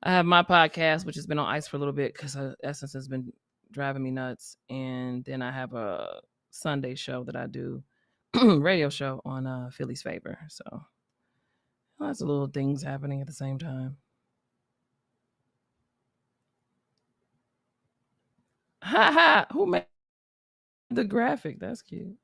I have my podcast, which has been on ice for a little bit because Essence has been driving me nuts. And then I have a Sunday show that I do, radio show on Philly's Favor. So lots of little things happening at the same time. Ha ha! Who made the graphic? That's cute.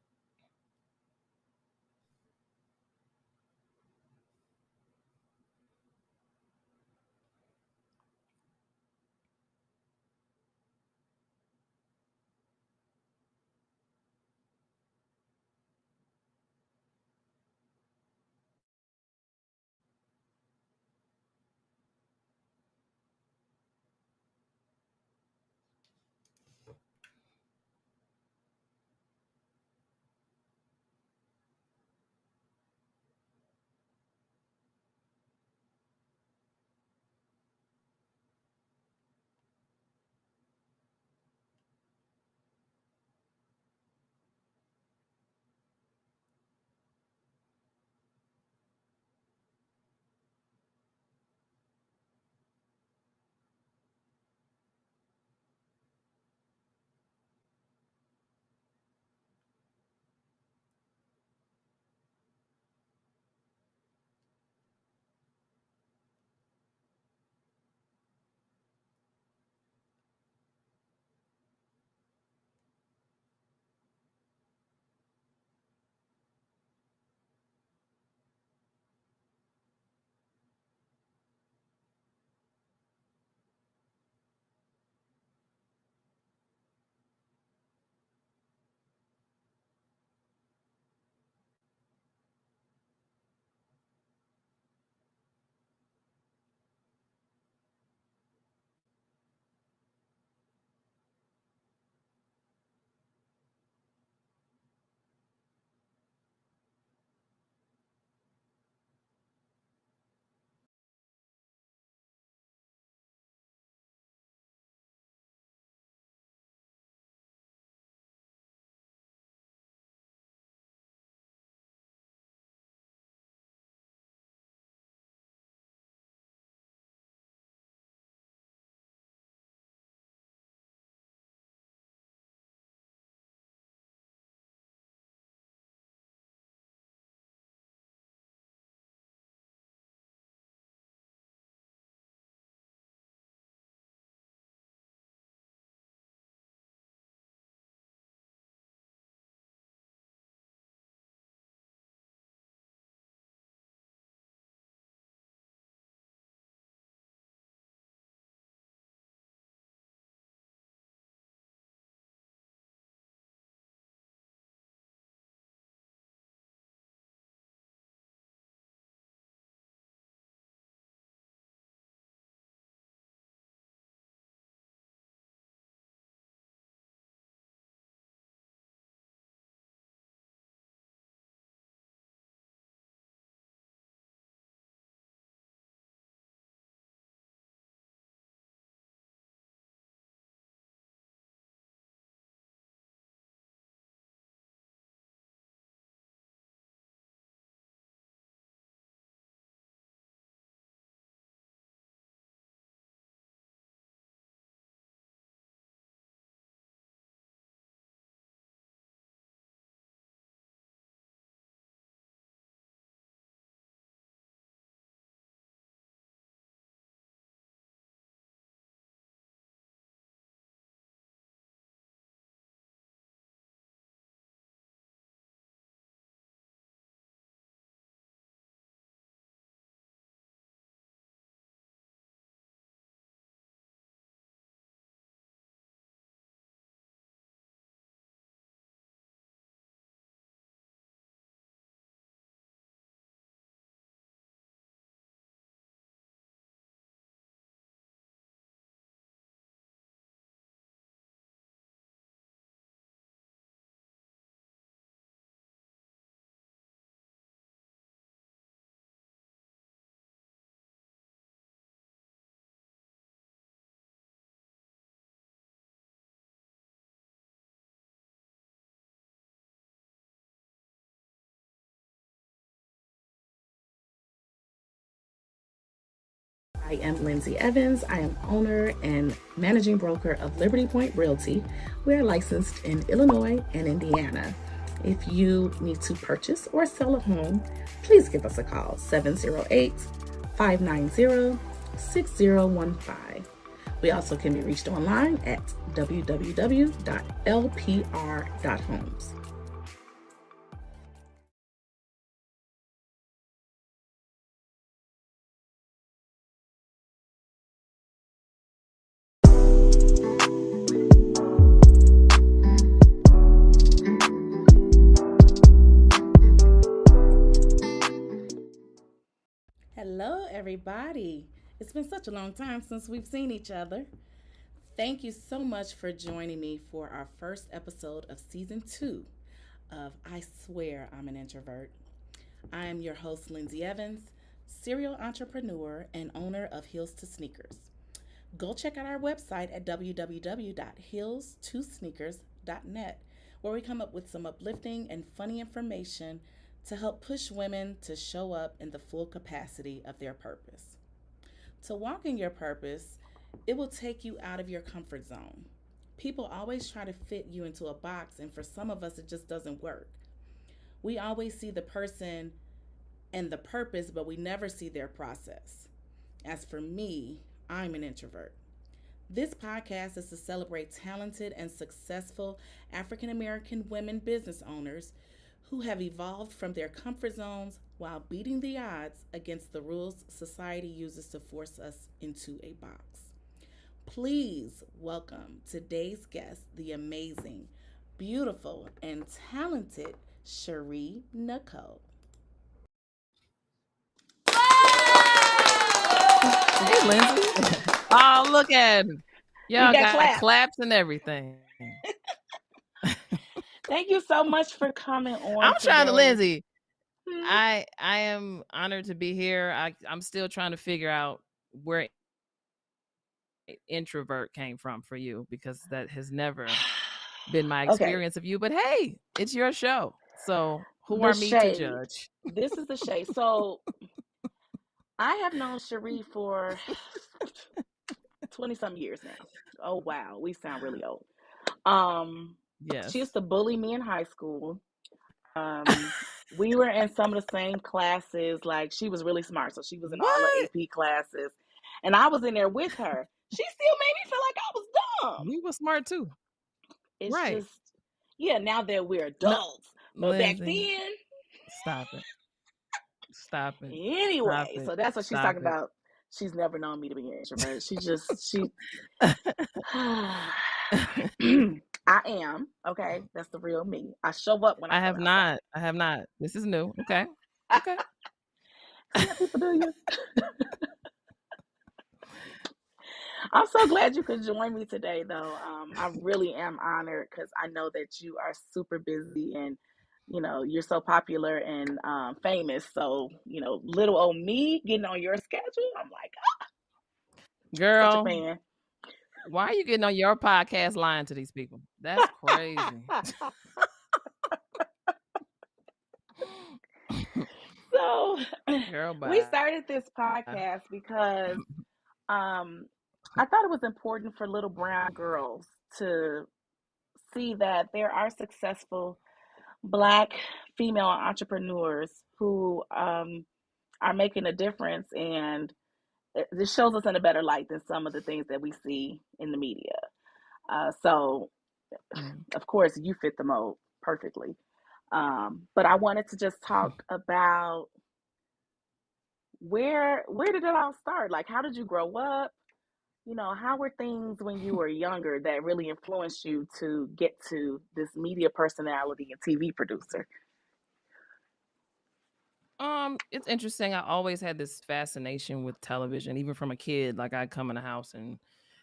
I am Lindsey Evans. I am owner and managing broker of Liberty Point Realty. We are licensed in Illinois and Indiana. If you need to purchase or sell a home, please give us a call, 708-590-6015. We also can be reached online at www.lpr.homes. Hello, everybody. It's been such a long time since we've seen each other. Thank you so much for joining me for our first episode of season 2 of I Swear I'm an Introvert. I am your host, Lindsey Evans, serial entrepreneur and owner of Heels to Sneakers. Go check out our website at www.heels2sneakers.net, where we come up with some uplifting and funny information to help push women to show up in the full capacity of their purpose. To walk in your purpose, it will take you out of your comfort zone. People always try to fit you into a box, and for some of us, it just doesn't work. We always see the person and the purpose, but we never see their process. As for me, I'm an introvert. This podcast is to celebrate talented and successful African American women business owners who have evolved from their comfort zones while beating the odds against the rules society uses to force us into a box. Please welcome today's guest, the amazing, beautiful, and talented Shari Nycole. Hey, Lindsey. Oh, look at him. Y'all got claps and everything. Thank you so much for coming on. I'm trying to, Lindsey. I am honored to be here. I'm still trying to figure out where introvert came from for you, because that has never been my experience of you. But hey, it's your show. So who are me to judge? This is the shade. So I have known Shari for 20-some years now. Oh, wow. We sound really old. Yes. She used to bully me in high school. We were in some of the same classes. Like, she was really smart, so she was in all the AP classes, and I was in there with her. She still made me feel like I was dumb. We were smart too. It's just, yeah, now that we're adults. No, but Lindsey, back then, stop it. Anyway, stop it. So that's what she's talking about. She's never known me to be an introvert. I am, okay? That's the real me. I show up when I have not. I have not. This is new. Okay. Okay. See how people do you? I'm so glad you could join me today, though. I really am honored, because I know that you are super busy and, you're so popular and famous. So, little old me getting on your schedule, I'm like, girl, such a fan. Why are you getting on your podcast lying to these people? That's crazy. So, girl, we started this podcast because I thought it was important for little brown girls to see that there are successful Black female entrepreneurs who are making a difference, and this shows us in a better light than some of the things that we see in the media. So, of course, you fit the mold perfectly. But I wanted to just talk about where did it all start? Like, how did you grow up? How were things when you were younger that really influenced you to get to this media personality and TV producer? It's interesting. I always had this fascination with television, even from a kid. Like, I'd come in the house and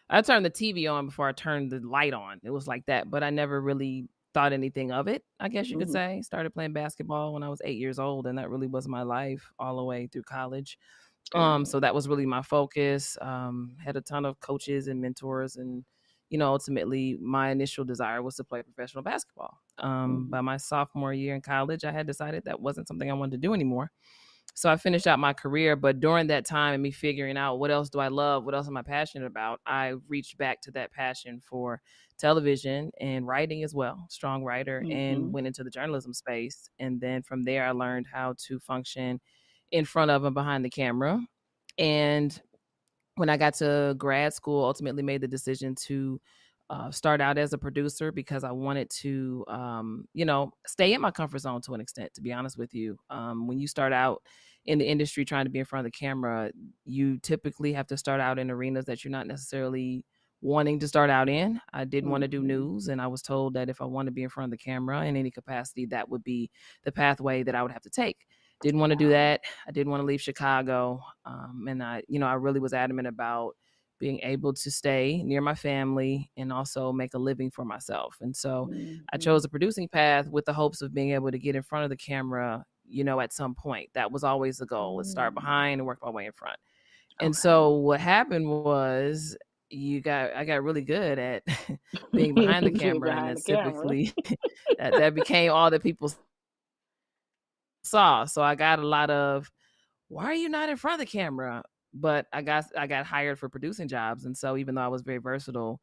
I'd turn the TV on before I turned the light on. It was like that, but I never really thought anything of it, I guess you could say. Started playing basketball when I was 8 years old, and that really was my life all the way through college. So that was really my focus. Had a ton of coaches and mentors, and ultimately my initial desire was to play professional basketball. By my sophomore year in college, I had decided that wasn't something I wanted to do anymore. So I finished out my career, but during that time and me figuring out what else do I love, what else am I passionate about, I reached back to that passion for television and writing as well, strong writer, and went into the journalism space. And then from there, I learned how to function in front of and behind the camera. And when I got to grad school, ultimately made the decision to start out as a producer because I wanted to, stay in my comfort zone to an extent, to be honest with you. When you start out in the industry trying to be in front of the camera, you typically have to start out in arenas that you're not necessarily wanting to start out in. I didn't want to do news, and I was told that if I wanted to be in front of the camera in any capacity, that would be the pathway that I would have to take. Didn't want to do that. I didn't want to leave Chicago. And I really was adamant about being able to stay near my family and also make a living for myself. And so I chose a producing path with the hopes of being able to get in front of the camera, at some point. That was always the goal. Let's start behind and work my way in front. And so what happened was I got really good at being behind the camera, and that typically that became all that people saw. So I got a lot of, why are you not in front of the camera? But I got hired for producing jobs. And so even though I was very versatile,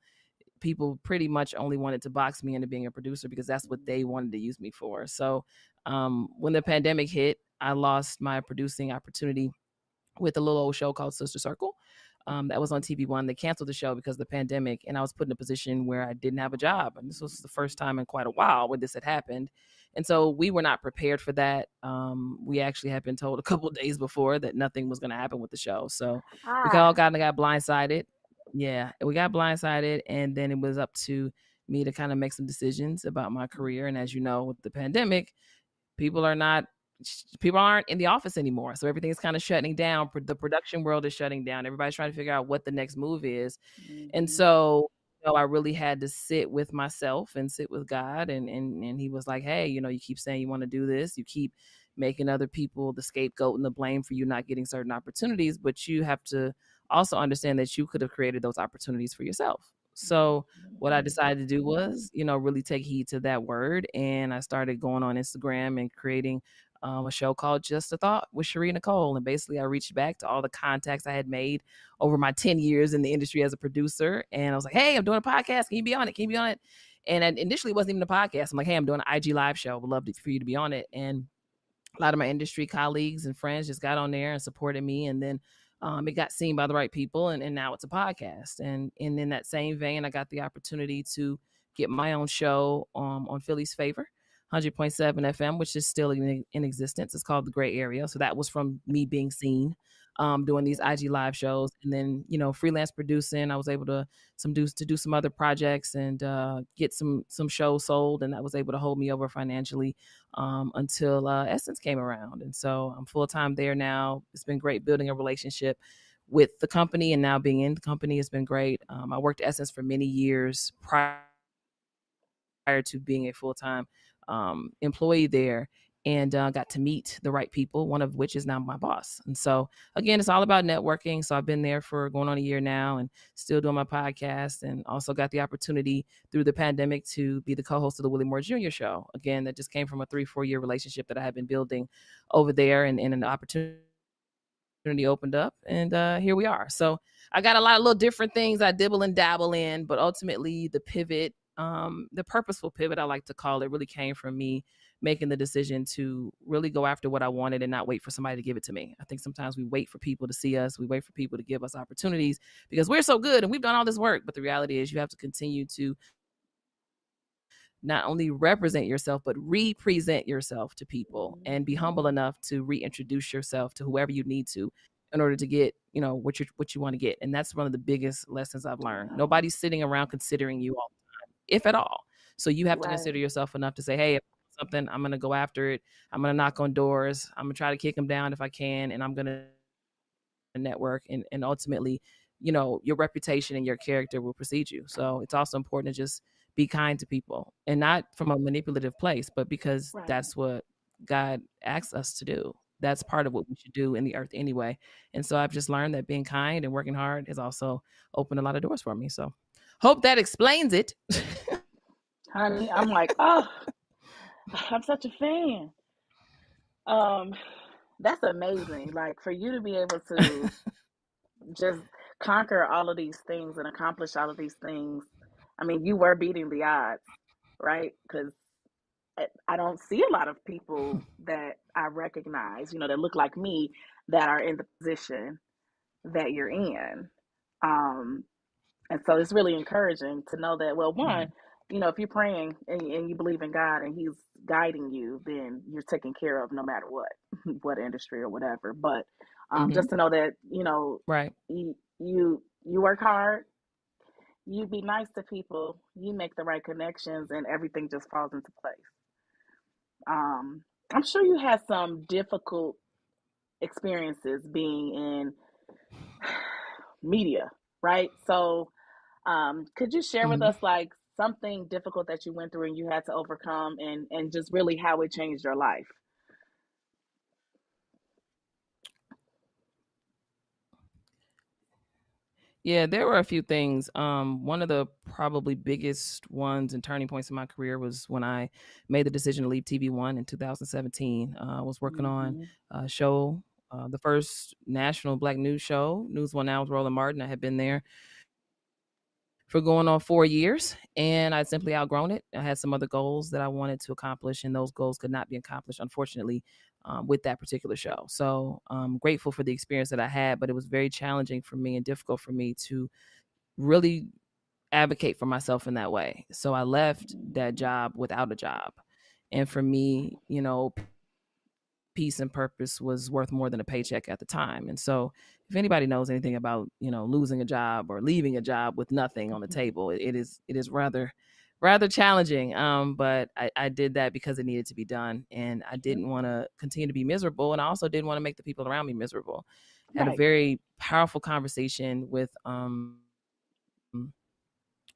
people pretty much only wanted to box me into being a producer because that's what they wanted to use me for. So when the pandemic hit, I lost my producing opportunity with a little old show called Sister Circle. That was on TV1. They canceled the show because of the pandemic, and I was put in a position where I didn't have a job. And this was the first time in quite a while when this had happened. And so we were not prepared for that. We actually had been told a couple of days before that nothing was going to happen with the show. So we all got blindsided. Yeah, we got blindsided. And then it was up to me to kind of make some decisions about my career. And as you know, with the pandemic, people aren't in the office anymore. So everything's kind of shutting down. The production world is shutting down. Everybody's trying to figure out what the next move is. And so, I really had to sit with myself and sit with God. And he was like, hey, you keep saying you want to do this. You keep making other people the scapegoat and the blame for you not getting certain opportunities. But you have to also understand that you could have created those opportunities for yourself. So what I decided to do was, really take heed to that word. And I started going on Instagram and creating a show called Just a Thought with Shari Nycole. And basically I reached back to all the contacts I had made over my 10 years in the industry as a producer. And I was like, hey, I'm doing a podcast. Can you be on it? Can you be on it? And initially it wasn't even a podcast. I'm like, hey, I'm doing an IG live show. Would love for you to be on it. And a lot of my industry colleagues and friends just got on there and supported me. And then it got seen by the right people. And now it's a podcast. And in that same vein, I got the opportunity to get my own show on Philly's Favor. 100.7 FM, which is still in existence. It's called The Gray Area. So that was from me being seen doing these IG live shows. And then, freelance producing. I was able to do some other projects and get some shows sold. And that was able to hold me over financially until Essence came around. And so I'm full-time there now. It's been great building a relationship with the company, and now being in the company has been great. I worked at Essence for many years prior to being a full-time employee there, and got to meet the right people, one of which is now my boss. And so again, it's all about networking. So I've been there for going on a year now and still doing my podcast, and also got the opportunity through the pandemic to be the co-host of the Willie Moore Jr. show. Again, that just came from a 3-4 year relationship that I had been building over there, and an opportunity opened up, and here we are. So I got a lot of little different things I dibble and dabble in, but ultimately the pivot, the purposeful pivot, I like to call it, really came from me making the decision to really go after what I wanted and not wait for somebody to give it to me. I think sometimes we wait for people to see us. We wait for people to give us opportunities because we're so good and we've done all this work. But the reality is you have to continue to not only represent yourself, but represent yourself to people, and be humble enough to reintroduce yourself to whoever you need to in order to get, what you want to get. And that's one of the biggest lessons I've learned. Nobody's sitting around considering you all the time, if at all. So you have to consider yourself enough to say, hey, if something, I'm going to go after it. I'm going to knock on doors. I'm going to try to kick them down if I can. And I'm going to network, and ultimately, your reputation and your character will precede you. So it's also important to just be kind to people, and not from a manipulative place, but because that's what God asks us to do. That's part of what we should do in the earth anyway. And so I've just learned that being kind and working hard has also opened a lot of doors for me. So hope that explains it. Honey, I'm like, oh, I'm such a fan. That's amazing. Like for you to be able to just conquer all of these things and accomplish all of these things. I mean, you were beating the odds, right? Because I don't see a lot of people that I recognize, that look like me that are in the position that you're in. Um, and so it's really encouraging to know that, well, one, if you're praying and you believe in God and He's guiding you, then you're taken care of no matter what, what industry or whatever. But Mm-hmm. just to know that, Right. you work hard, you be nice to people, you make the right connections, and everything just falls into place. I'm sure you had some difficult experiences being in media, right? So, could you share with Mm-hmm. us like something difficult that you went through and you had to overcome, and just really how it changed your life? Yeah, there were a few things. One of the probably biggest ones and turning points in my career was when I made the decision to leave TV One in 2017. I was working on Mm-hmm. a show, the first national Black news show, News One Now with Roland Martin. I had been there for going on 4 years, and I'd simply outgrown it. I had some other goals that I wanted to accomplish, and those goals could not be accomplished, unfortunately, with that particular show. So I'm grateful for the experience that I had, but it was very challenging for me and difficult for me to really advocate for myself in that way. So I left that job without a job. And for me, peace and purpose was worth more than a paycheck at the time. And so if anybody knows anything about, losing a job or leaving a job with nothing on the table, it is rather challenging. But I did that because it needed to be done. And I didn't want to continue to be miserable. And I also didn't want to make the people around me miserable. I had a Right. very powerful conversation with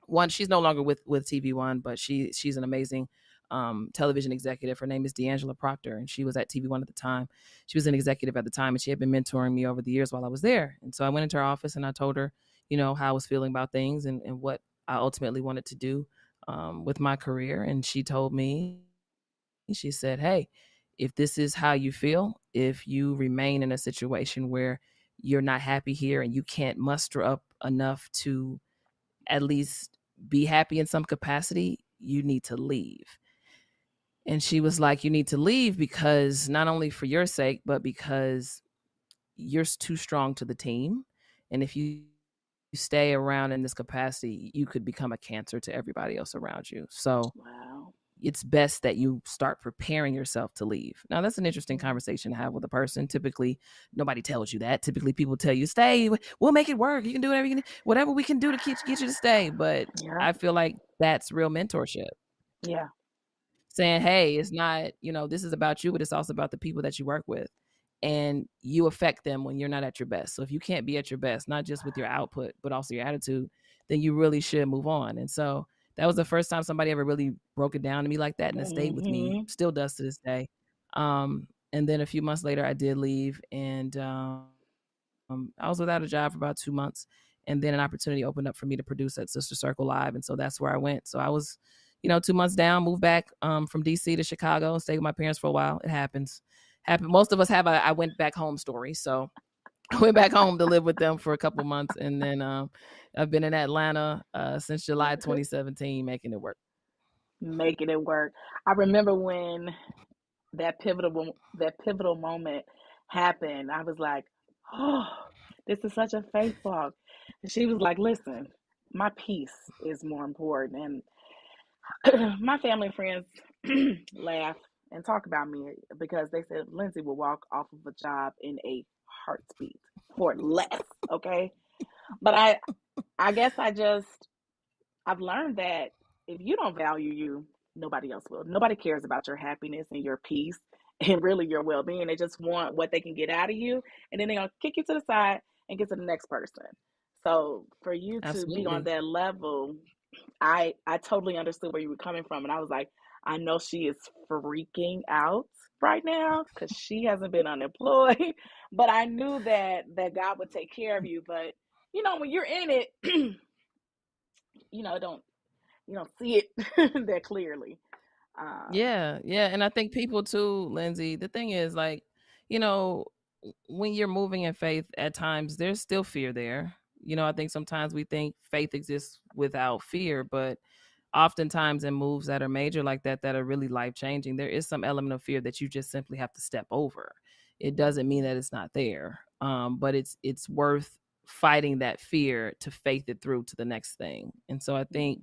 one. She's no longer with TV One, but she's an amazing television executive. Her name is D'Angela Proctor, and she was at TV One at the time. She was an executive at the time, and she had been mentoring me over the years while I was there. And so I went into her office and I told her, how I was feeling about things and what I ultimately wanted to do with my career. And she told me, she said, "Hey, if this is how you feel, if you remain in a situation where you're not happy here and you can't muster up enough to at least be happy in some capacity, you need to leave." And she was like, "You need to leave because not only for your sake, but because you're too strong to the team. And if you stay around in this capacity, you could become a cancer to everybody else around you. So Wow. it's best that you start preparing yourself to leave." Now, that's an interesting conversation to have with a person. Typically, nobody tells you that. Typically, people tell you, "Stay, we'll make it work. You can do whatever you can, whatever we can do to get you to stay." But Yeah. I feel like that's real mentorship. Yeah. Saying, "Hey, it's not, this is about you, but it's also about the people that you work with. And you affect them when you're not at your best. So if you can't be at your best, not just with your output, but also your attitude, then you really should move on." And so that was the first time somebody ever really broke it down to me like that. And it stayed with me, Mm-hmm. still does to this day. And then a few months later, I did leave. And I was without a job for about 2 months. And then an opportunity opened up for me to produce at Sister Circle Live. And so that's where I went. So I was, 2 months down, moved back from DC to Chicago, stayed with my parents for a while. It happens. Most of us have a "I went back home" story. So I went back home to live with them for a couple months. And then I've been in Atlanta since July 2017, making it work. Making it work. I remember when that pivotal moment happened. I was like, oh, this is such a faith walk. And she was like, listen, my peace is more important. And my family and friends laugh and talk about me because they said Lindsey will walk off of a job in a heartbeat for less. Okay. But I guess I've learned that if you don't value you, nobody else will. Nobody cares about your happiness and your peace and really your well being. They just want what they can get out of you. And then they're going to kick you to the side and get to the next person. So for you to be on Absolutely. that level, I totally understood where you were coming from. And I was like, I know she is freaking out right now because she hasn't been unemployed. But I knew that God would take care of you. But when you're in it, you know, don't you don't see it that clearly. Um, Yeah, yeah, and I think people too, Lindsay. The thing is, like, you know, when you're moving in faith, at times there's still fear there. I think sometimes we think faith exists without fear, but oftentimes in moves that are major like that, that are really life changing, there is some element of fear that you just simply have to step over. It doesn't mean that it's not there, but it's worth fighting that fear to faith it through to the next thing. And so I think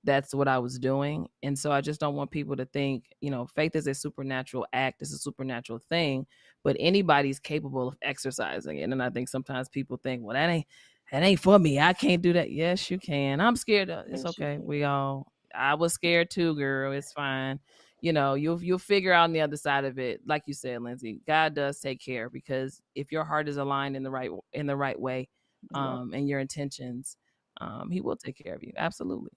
that's what I was doing. And so I just don't want people to think, faith is a supernatural act, it's a supernatural thing, but anybody's capable of exercising it. And I think sometimes people think, well, that ain't for me. I can't do that. Yes, you can. I'm scared. It's Yes, you okay. can. I was scared too, girl. It's fine. You'll figure out on the other side of it. Like you said, Lindsey, God does take care, because if your heart is aligned in the right way, Yep. and your intentions, he will take care of you. Absolutely.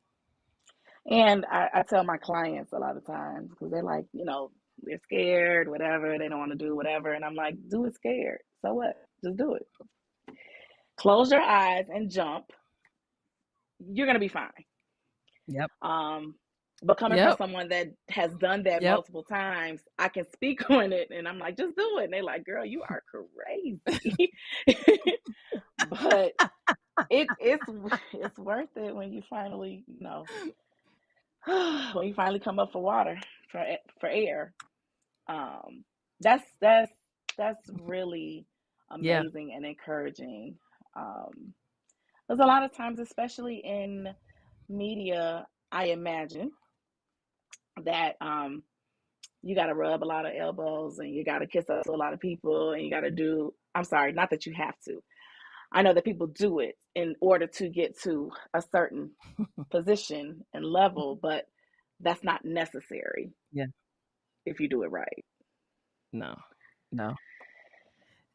And I tell my clients a lot of times, because they're like, they're scared, whatever. They don't want to do whatever. And I'm like, do it scared. So what? Just do it. Close your eyes and jump. You're going to be fine. Yep. But coming from Yep. someone that has done that Yep. multiple times, I can speak on it. And I'm like, just do it. And they're like, girl, you are crazy. But it's worth it when you finally, when you finally come up for water, for air. Um, that's really Yeah. amazing and encouraging. There's a lot of times, especially in media, I imagine that you got to rub a lot of elbows and you got to kiss up to a lot of people and you got to do. I'm sorry, not that you have to. I know that people do it in order to get to a certain position and level, but that's not necessary Yeah. if you do it right. No. No.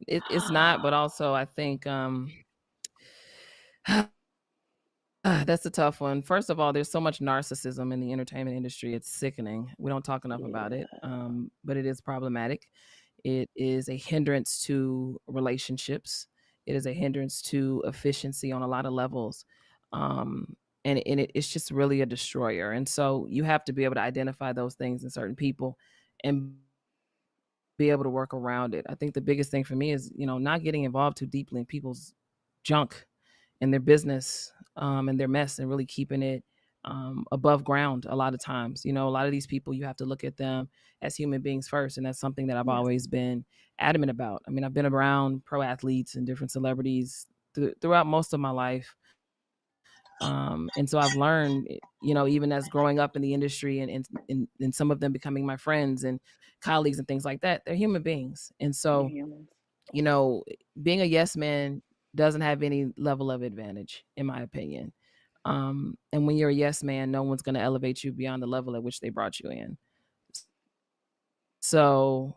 It's not, but also I think that's a tough one. First of all, there's so much narcissism in the entertainment industry. It's sickening. We don't talk enough about Yeah, it, but it is problematic. It is a hindrance to relationships. It is a hindrance to efficiency on a lot of levels. Um, it's just really a destroyer. And so you have to be able to identify those things in certain people and be able to work around it. I think the biggest thing for me is, not getting involved too deeply in people's junk and their business, and their mess, and really keeping it above ground a lot of times. A lot of these people, you have to look at them as human beings first. And that's something that I've yes, always been adamant about. I mean, I've been around pro athletes and different celebrities throughout most of my life. And so I've learned, even as growing up in the industry, and some of them becoming my friends and colleagues and things like that, they're human beings. And they're so, humans. you know, being a yes man doesn't have any level of advantage, in my opinion. And when you're a yes man, no one's going to elevate you beyond the level at which they brought you in. So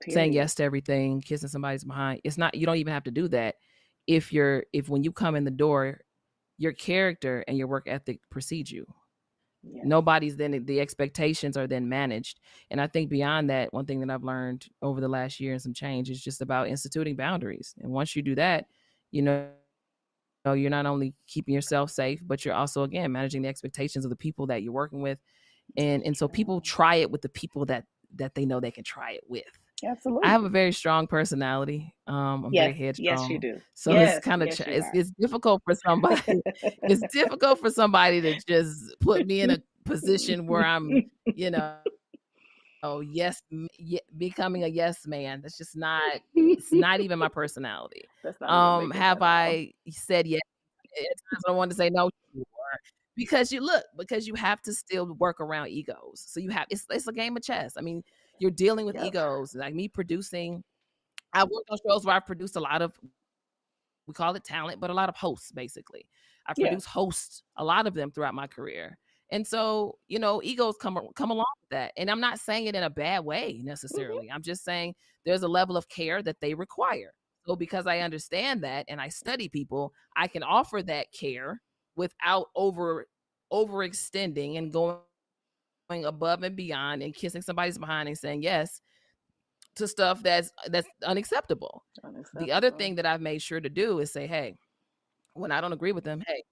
saying Period. yes to everything, kissing somebody's behind, it's not, you don't even have to do that. If when you come in the door, your character and your work ethic precedes you. Yes, Nobody's then, the expectations are then managed. And I think beyond that, one thing that I've learned over the last year and some change is just about instituting boundaries. And once you do that, you know you're not only keeping yourself safe, but you're also, again, managing the expectations of the people that you're working with. And so people true. try it with the people that they know they can try it with. I have a Absolutely. very strong personality. I'm very Yes, yes, you headstrong. do. So it's Yes, kind of yes, you are. it's difficult for somebody. It's difficult for somebody to just put me in a position where I'm, you know, becoming a yes man. That's just not. It's not even my personality. That's not even make it Have at all. I said yes? At times I want to say no. Sure. Because you have to still work around egos. So you have, it's a game of chess. I mean, you're dealing with Yep. egos. Like me producing, I worked on shows where I've produced a lot of, we call it talent, but a lot of hosts, basically. I Yeah. produce hosts, a lot of them throughout my career. And so, egos come along with that. And I'm not saying it in a bad way Hmm. necessarily. I'm just saying there's a level of care that they require. So because I understand that and I study people, I can offer that care without overextending and going above and beyond and kissing somebody's behind and saying yes to stuff that's unacceptable. The other Unacceptable. thing that I've made sure to do is say, hey, when I don't agree with them, hey,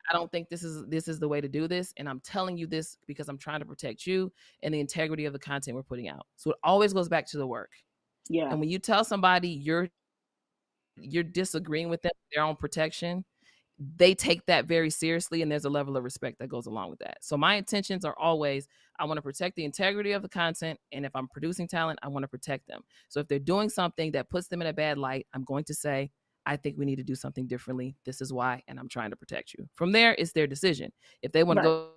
I don't think this is the way to do this, and I'm telling you this because I'm trying to protect you and the integrity of the content we're putting out. So it always goes back to the work. Yeah. And when you tell somebody you're disagreeing with them, their own protection, they take that very seriously, and there's a level of respect that goes along with that. So my intentions are always, I want to protect the integrity of the content, and if I'm producing talent, I want to protect them. So if they're doing something that puts them in a bad light, I'm going to say, I think we need to do something differently. This is why, and I'm trying to protect you. From there, it's their decision. If they want to Right.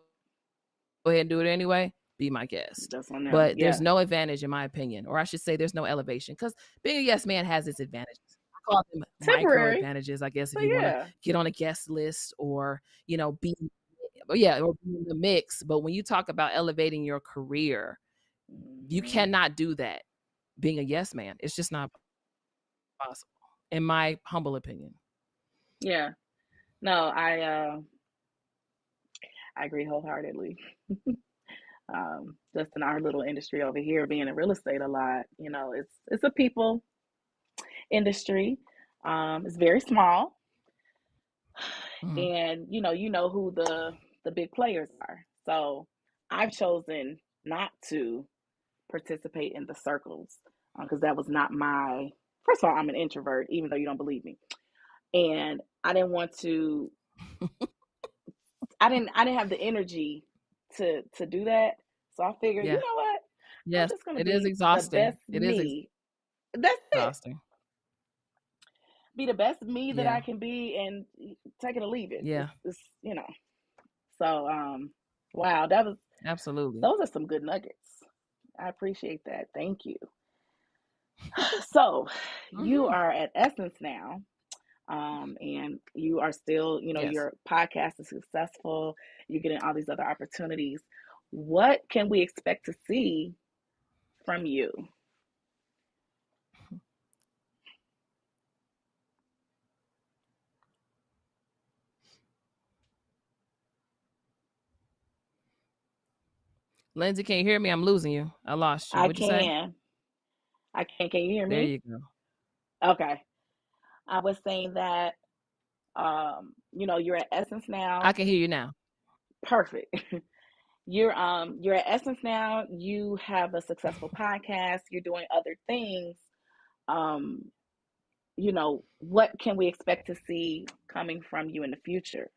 go ahead and do it anyway, be my guest. That's on them. But Yeah. there's no advantage, in my opinion, or I should say there's no elevation, because being a yes man has its advantages. I call them micro Temporary. advantages, I guess, if But you want to yeah. get on a guest list or, be or be in the mix. But when you talk about elevating your career, you cannot do that being a yes man. It's just not possible, in my humble opinion. Yeah. No, I agree wholeheartedly. Just in our little industry over here, being in real estate a lot, it's a people industry. It's very small, and you know who the big players are. So I've chosen not to participate in the circles because that was not my. First of all, I'm an introvert, even though you don't believe me, and I didn't want to. I didn't have the energy to do that. So I figured, you Yeah. know what? I'm Yes, just gonna it is be the exhausting. best It is me. That's it. exhausting. Be the best me that Yeah. I can be, and take it or leave it. Yeah. It's. So wow, Absolutely. those are some good nuggets. I appreciate that. Thank you. So you are at Essence now, and you are still, Yes. your podcast is successful. You're getting all these other opportunities. What can we expect to see from you? Lindsey, can you hear me? I'm losing you. I lost you. I What'd you say? can. I can. Can you hear There me? you go. Okay. I was saying that, you're at Essence I now. can hear you now. Perfect. You're at Essence now. You have a successful podcast. You're doing other things. Um, what can we expect to see coming from you in the future?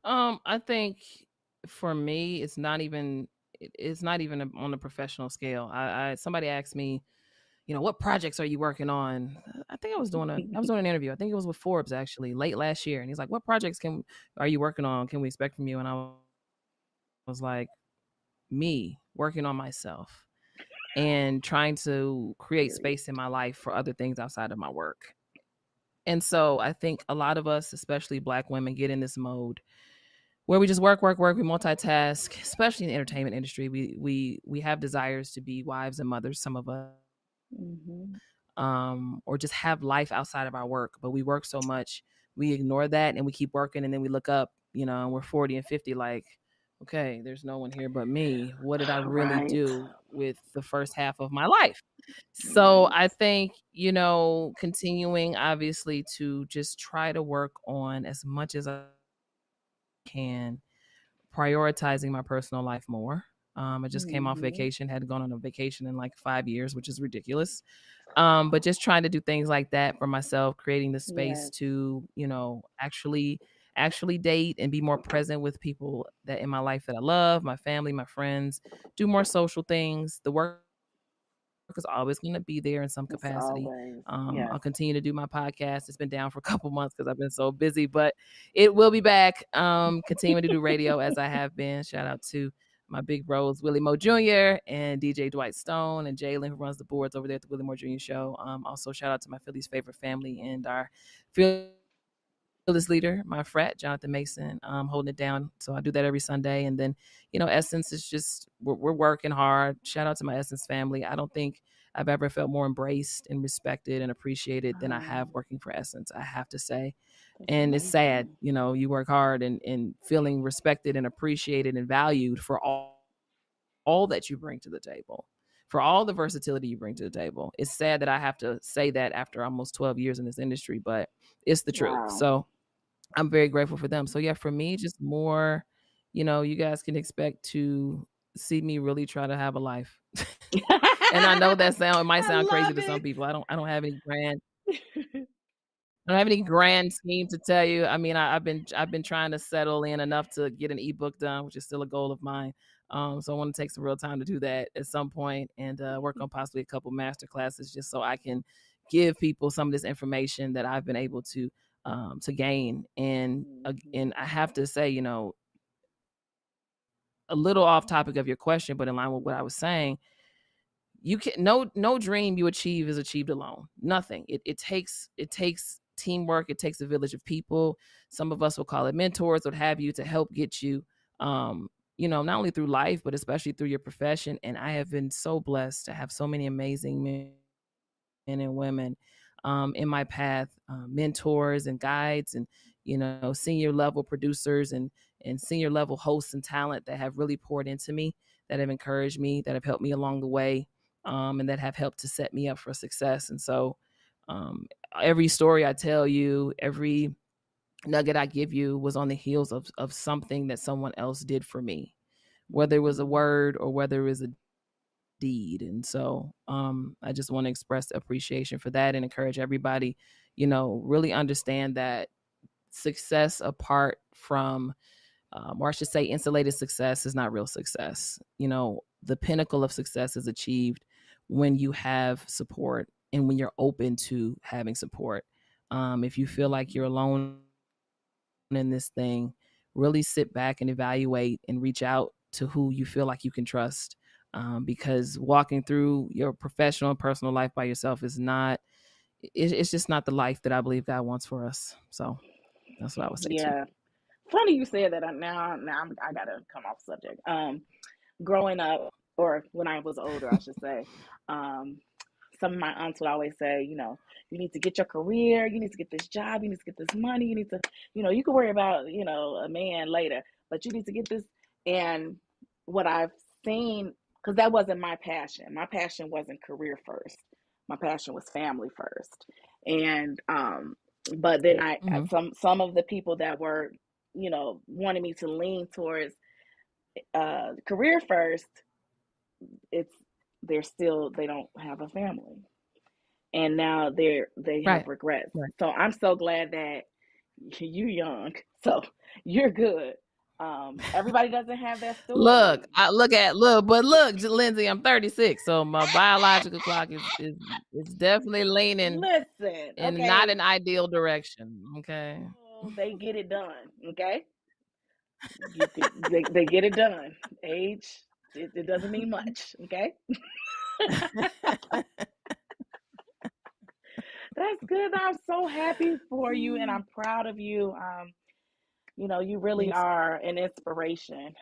I think for me, it's not even on a professional scale. I somebody asked me, what projects are you working on? I think I was doing an interview. I think it was with Forbes actually late last year, and he's like, "What projects are you working on? Can we expect from you?" And I was like, "Me working on myself and trying to create Period. space in my life for other things outside of my work." And so I think a lot of us, especially Black women, get in this mode where we just work, work, work. We multitask, especially in the entertainment industry. We have desires to be wives and mothers. Some of us, Mm-hmm. or just have life outside of our work. But we work so much, we ignore that and we keep working. And then we look up, and we're 40 and 50, like, okay, there's no one here but me. What did I really Right. do with the first half of my life? So Right. I think, continuing obviously to just try to work on as much as I can, prioritizing my personal life more. I just came off Mm-hmm. vacation, had gone on a vacation in like 5 years, which is ridiculous. But just trying to do things like that for myself, creating the space Yes. to, actually date and be more present with people that in my life that I love, my family, my friends, do more social things. The work is always going to be there in some It's capacity. always yes. I'll continue to do my podcast. It's been down for a couple months because I've been so busy, but it will be back. Continuing to do radio as I have been. Shout out to my big bros, Willie Moore Jr. and DJ Dwight Stone and Jalen, who runs the boards over there at the Willie Moore Jr. show. Also, shout out to my Philly's favorite family and our fearless leader, my frat, Jonathan Mason, holding it down. So I do that every Sunday. And then, Essence is just, we're working hard. Shout out to my Essence family. I don't think I've ever felt more embraced and respected and appreciated than I have working for Essence, I have to say. That's And it's sad, amazing. you work hard and feeling respected and appreciated and valued for all that you bring to the table, for all the versatility you bring to the table. It's sad that I have to say that after almost 12 years in this industry, but it's the truth. Wow. So I'm very grateful for them. So yeah, for me, just more, you guys can expect to see me really try to have a life. And I know it might I sound crazy love to some it. people. I don't have any I don't have any grand scheme to tell you. I mean, I've been trying to settle in enough to get an ebook done, which is still a goal of mine. So I want to take some real time to do that at some point and work on possibly a couple master classes just so I can give people some of this information that I've been able to gain. And I have to say, a little off topic of your question, but in line with what I was saying, you can no dream you achieve is achieved alone. Nothing. It takes teamwork. It takes a village of people. Some of us will call it mentors, what have you, to help get you not only through life but especially through your profession. And I have been so blessed to have so many amazing men and women in my path, mentors and guides, and senior level producers and senior level hosts and talent that have really poured into me, that have encouraged me, that have helped me along the way, and that have helped to set me up for success. And so every story I tell you, every nugget I give you was on the heels of something that someone else did for me, whether it was a word or whether it was a deed. And so I just want to express appreciation for that and encourage everybody, really understand that success apart from or I should say insulated success is not real success. The pinnacle of success is achieved when you have support and when you're open to having support. If you feel like you're alone in this thing, really sit back and evaluate and reach out to who you feel like you can trust. Because walking through your professional and personal life by yourself is it's just not the life that I believe God wants for us. So that's what I would say to you. Yeah. Funny you said that. I gotta come off subject. Growing up, or when I was older, I should say, um, some of my aunts would always say, you need to get your career, you need to get this job, you need to get this money, you need to, you can worry about, a man later, but you need to get this. And what I've seen, because that wasn't my passion. My passion wasn't career first. My passion was family first. And but then some of the people that were, wanting me to lean towards career first, it's they don't have a family, and now they have Right. regrets. Right. So I'm so glad that you young, so you're good. Everybody doesn't have that story. But look, Lindsey, I'm 36, so my biological clock is definitely leaning Listen, in not okay, an ideal direction. Okay. they get it done. Okay, they get it done. Age, it doesn't mean much. Okay. That's good. I'm so happy for you and I'm proud of you. You really Thanks. are an inspiration.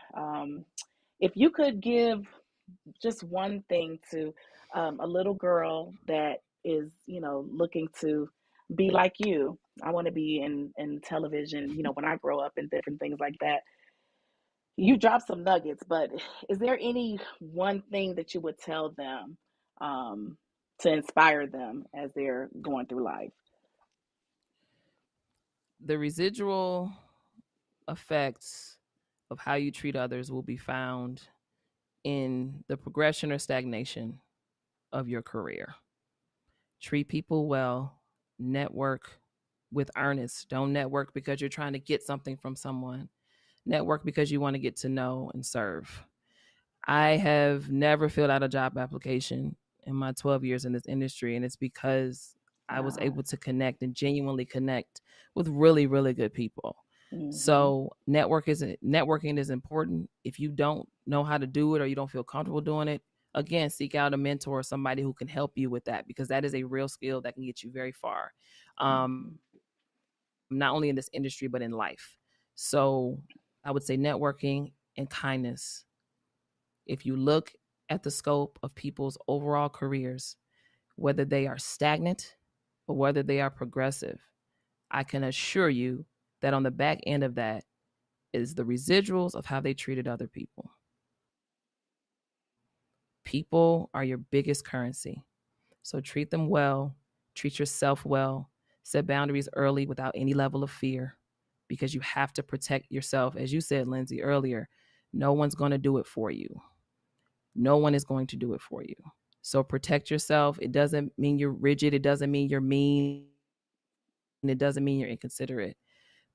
If you could give just one thing to a little girl that is, looking to be like you, I want to be in television, when I grow up and different things like that. You dropped some nuggets, but is there any one thing that you would tell them to inspire them as they're going through life? The residual effects of how you treat others will be found in the progression or stagnation of your career. Treat people well, network with earnest. Don't network because you're trying to get something from someone. Network because you want to get to know and serve. I have never filled out a job application in my 12 years in this industry, and it's because I was Wow. able to connect and genuinely connect with really, really good people. Mm-hmm. So networking is important. If you don't know how to do it or you don't feel comfortable doing it, again, seek out a mentor or somebody who can help you with that, because that is a real skill that can get you very far. Mm-hmm. Not only in this industry, but in life. So I would say networking and kindness. If you look at the scope of people's overall careers, whether they are stagnant or whether they are progressive, I can assure you that on the back end of that is the residuals of how they treated other people. People are your biggest currency. So treat them well, treat yourself well, set boundaries early without any level of fear, because you have to protect yourself. As you said, Lindsey, earlier, no one's going to do it for you. No one is going to do it for you. So protect yourself. It doesn't mean you're rigid. It doesn't mean you're mean. And it doesn't mean you're inconsiderate.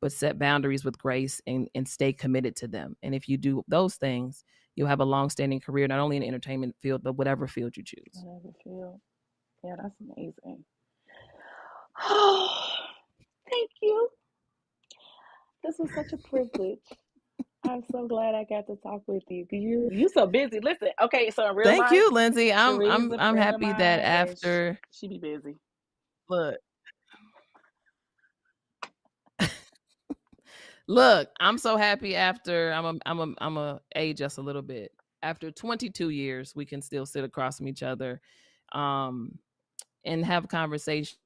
But set boundaries with grace and stay committed to them. And if you do those things, you'll have a long-standing career, not only in the entertainment field, but whatever field you choose. Whatever field. Yeah, that's amazing. Thank you. This was such a privilege. I'm so glad I got to talk with you. You so busy. Listen, okay, so in real Thank life, you, Lindsey. Cherie's a I'm friend of happy that mine, and after she be busy. look, look, I'm so happy after I'm a age just a little bit. After 22 years, we can still sit across from each other, and have a conversation.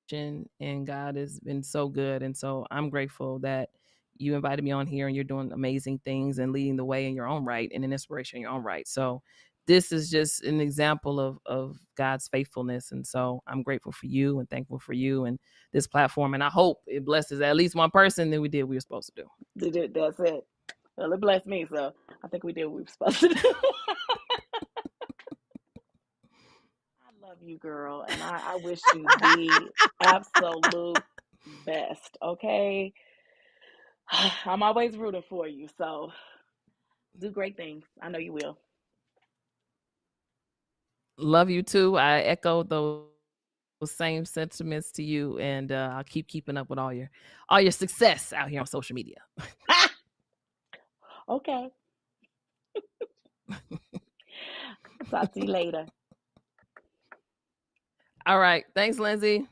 And God has been so good, and so I'm grateful that you invited me on here, and you're doing amazing things and leading the way in your own right and an inspiration in your own right. So this is just an example of God's faithfulness, and so I'm grateful for you and thankful for you and this platform, and I hope it blesses at least one person that we did what we were supposed to do. That's it. Well, it blessed me, so I think we did what we were supposed to do. I love you, girl, and I wish you the absolute best, okay? I'm always rooting for you, so do great things. I know you will. Love you too. I echo those same sentiments to you, and I'll keeping up with all your success out here on social media. Okay. Talk to you later. All right. Thanks, Lindsey.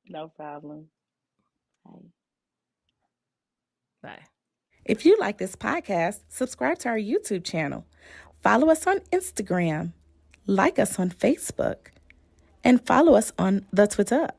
No problem. Bye. Bye. If you like this podcast, subscribe to our YouTube channel, follow us on Instagram, like us on Facebook, and follow us on the Twitter.